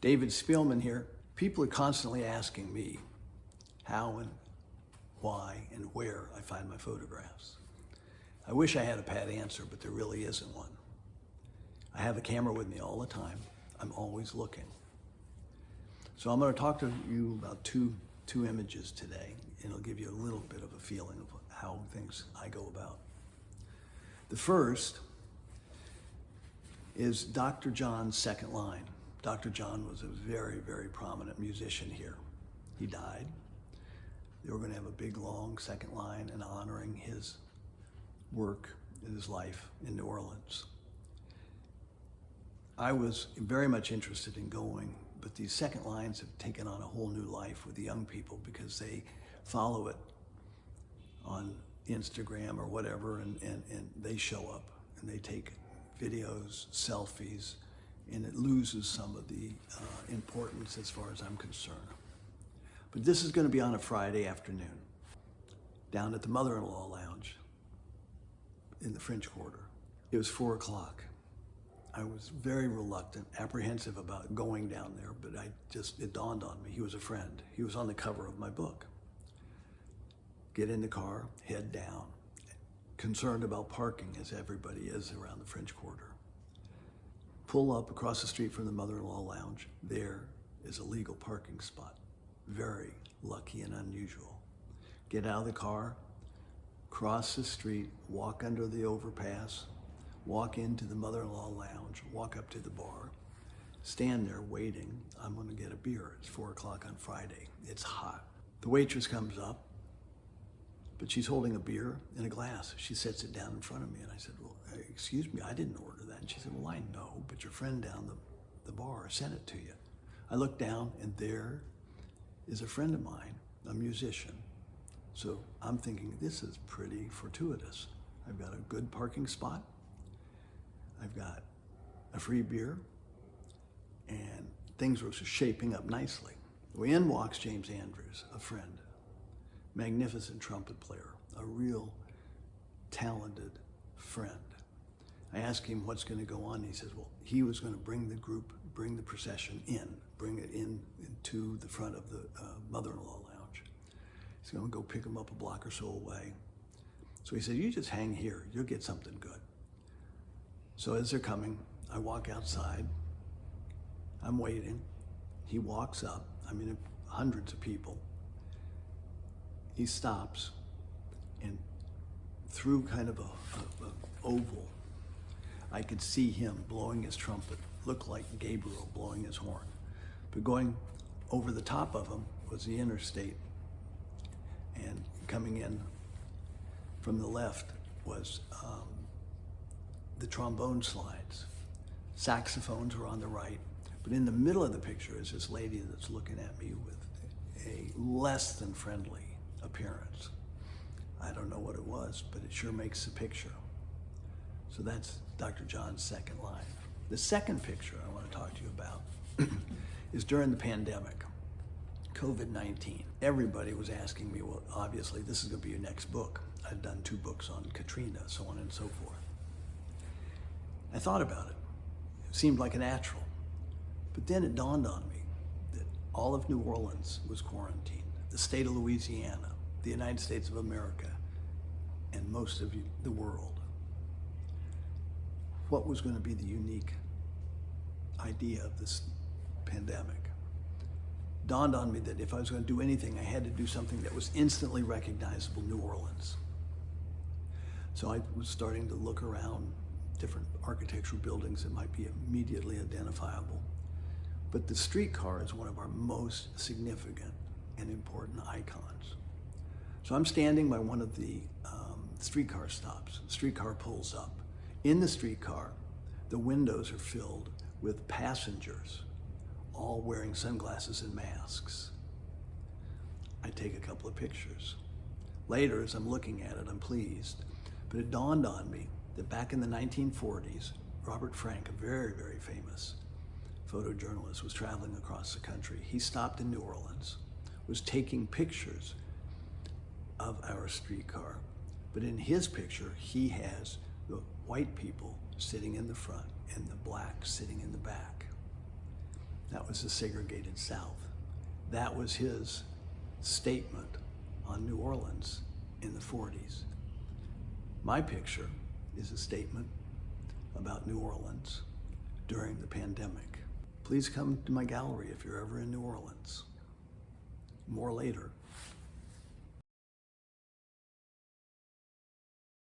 David Spielman here. People are constantly asking me how and why and where I find my photographs. I wish I had a pat answer, but there really isn't one. I have a camera with me all the time. I'm always looking. So I'm going to talk to you about two images today, and it'll give you a little bit of a feeling of how things I go about. The first is Dr. John's second line. Dr. John was a very, very prominent musician here. He died. They were going to have a big, long second line in honoring his work and his life in New Orleans. I was very much interested in going, but these second lines have taken on a whole new life with the young people because they follow it on Instagram or whatever, and they show up and they take videos, selfies, and it loses some of the importance as far as I'm concerned. But this is going to be on a Friday afternoon down at the Mother-in-Law Lounge in the French Quarter. It was 4 o'clock. I was very reluctant, apprehensive about going down there, but it dawned on me, he was a friend. He was on the cover of my book. Get in the car, head down, concerned about parking as everybody is around the French Quarter. Pull up across the street from the Mother-in-Law Lounge. There is a legal parking spot. Very lucky and unusual. Get out of the car, cross the street, walk under the overpass, walk into the Mother-in-Law Lounge, walk up to the bar, stand there waiting. I'm going to get a beer. It's 4 o'clock on Friday. It's hot. The waitress comes up, but she's holding a beer in a glass. She sets it down in front of me, and I said, well, excuse me, I didn't order that. And she said, well, I know, but your friend down the bar sent it to you. I look down, and there is a friend of mine, a musician. So I'm thinking, this is pretty fortuitous. I've got a good parking spot. I've got a free beer, and things were shaping up nicely. In walks James Andrews, a friend, magnificent trumpet player, a real talented friend. I asked him what's going to go on. He says, well, he was going to bring the group, bring the procession in, bring it into the front of the Mother-in-Law Lounge. He's going to go pick them up a block or so away. So he said, you just hang here, you'll get something good. So as they're coming, I walk outside, I'm waiting. He walks up, hundreds of people. He stops, and through kind of a oval, I could see him blowing his trumpet, looked like Gabriel blowing his horn. But going over the top of him was the interstate, and coming in from the left was the trombone slides. Saxophones were on the right, but in the middle of the picture is this lady that's looking at me with a less than friendly appearance. I don't know what it was, but it sure makes the picture. So that's Dr. John's second line. The second picture I want to talk to you about is during the pandemic, COVID-19. Everybody was asking me, well, obviously this is going to be your next book. I've done 2 books on Katrina, so on and so forth. I thought about it. It seemed like a natural. But then it dawned on me that all of New Orleans was quarantined, the state of Louisiana, the United States of America, and most of the world. What was going to be the unique idea of this pandemic? Dawned on me that if I was going to do anything, I had to do something that was instantly recognizable, New Orleans. So I was starting to look around different architectural buildings that might be immediately identifiable. But the streetcar is one of our most significant and important icons. So I'm standing by one of the streetcar stops. The streetcar pulls up. In the streetcar, the windows are filled with passengers, all wearing sunglasses and masks. I take a couple of pictures. Later, as I'm looking at it, I'm pleased. But it dawned on me that back in the 1940s, Robert Frank, a very, very famous photojournalist, was traveling across the country. He stopped in New Orleans, was taking pictures of our streetcar. But in his picture, he has the white people sitting in the front and the blacks sitting in the back. That was the segregated South. That was his statement on New Orleans in the 40s. My picture is a statement about New Orleans during the pandemic. Please come to my gallery if you're ever in New Orleans. More later.